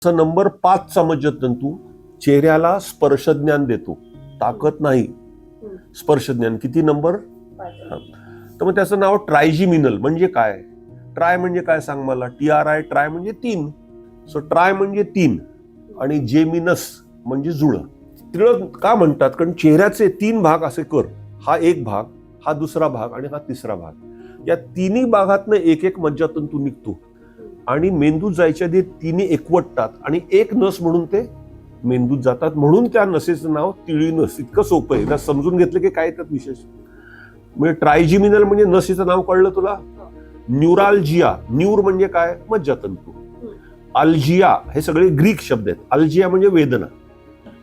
Number 5चा मज्जातंतू चेहऱ्याला स्पर्शज्ञान देतो, ताकद नाही, स्पर्शज्ञान. किती नंबर? तर मग त्याचं नाव ट्रायजिमिनल. म्हणजे काय? ट्राय म्हणजे काय सांग मला? TRI, ट्राय म्हणजे 3. सो ट्राय म्हणजे 3 आणि जेमिनस म्हणजे जुळं. तिळं का म्हणतात? कारण चेहऱ्याचे 3 भाग असे कर. हा एक भाग, हा दुसरा भाग आणि हा तिसरा भाग. या तिन्ही भागातनं एक एक मज्जातंतू निघतो आणि मेंदूत जायच्या आधी तिन्ही एकवटतात आणि एक नस म्हणून ते मेंदूत जातात. म्हणून त्या नसेचं नाव तिळी नस. इतकं सोपं आहे. समजून घेतलं की काय त्यात विशेष. म्हणजे ट्रायजिमिनल म्हणजे नसेचं नाव कळलं तुला? न्यूराल्जिया, न्यूर म्हणजे काय? मज्जातंतू. अल्जिया हे सगळे ग्रीक शब्द आहेत. अल्जिया म्हणजे वेदना.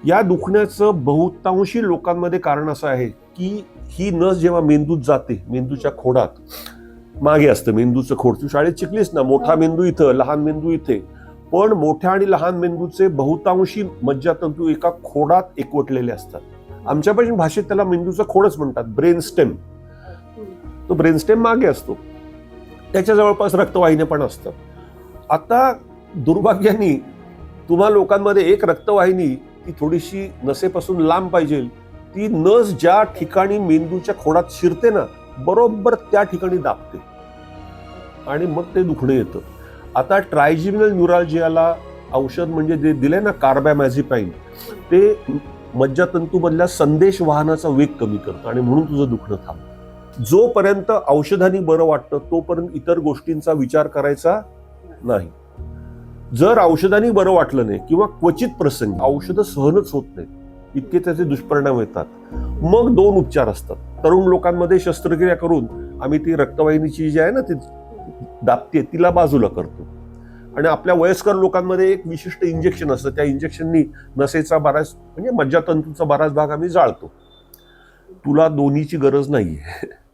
या दुखण्याचं बहुतांशी लोकांमध्ये कारण असं आहे की ही नस जेव्हा मेंदूत जाते, मेंदूच्या खोडात मागे असतं मेंदूचं खोड. तू शाळेत शिकलीस ना, मोठा मेंदू इथं, लहान मेंदू इथे. पण मोठ्या आणि लहान मेंदूचे बहुतांशी मज्जातंतू एका खोडात एकवटलेले असतात. आमच्या पण भाषेत त्याला मेंदूचं खोडच म्हणतात, ब्रेन स्टेम. तो ब्रेन स्टेम मागे असतो, त्याच्या जवळपास रक्तवाहिन्या पण असतात. आता दुर्भाग्याने तुम्हा लोकांमध्ये एक रक्तवाहिनी ती थोडीशी नसेपासून लांब पाहिजे. ती नस ज्या ठिकाणी मेंदूच्या खोडात शिरते ना, बरोबर त्या ठिकाणी दाबते आणि मग ते दुखणं येतं. आता ट्रायजिमिनल न्यूराल्जियाला औषध म्हणजे जे दिलंय ना, कार्बामॅझेपाइन, ते मज्जातंतूमधल्या संदेश वाहनाचा वेग कमी करतं आणि म्हणून तुझं दुखणं थांबतं. जोपर्यंत औषधाने बरं वाटतं तोपर्यंत इतर गोष्टींचा विचार करायचा नाही. जर औषधाने बरं वाटलं नाही किंवा क्वचित प्रसंगी औषधं सहनच होत नाही, इतके त्याचे दुष्परिणाम येतात, मग 2 उपचार असतात. तरुण लोकांमध्ये शस्त्रक्रिया करून आम्ही ती रक्तवाहिनीची जी आहे ना, ती दाबते, तिला बाजूला करतो. आणि आपल्या वयस्कर लोकांमध्ये एक विशिष्ट इंजेक्शन असतं. त्या इंजेक्शननी नसेचा बराच म्हणजे मज्जातंतूचा बराच भाग आम्ही जाळतो. तुला दोन्हीची गरज नाहीये.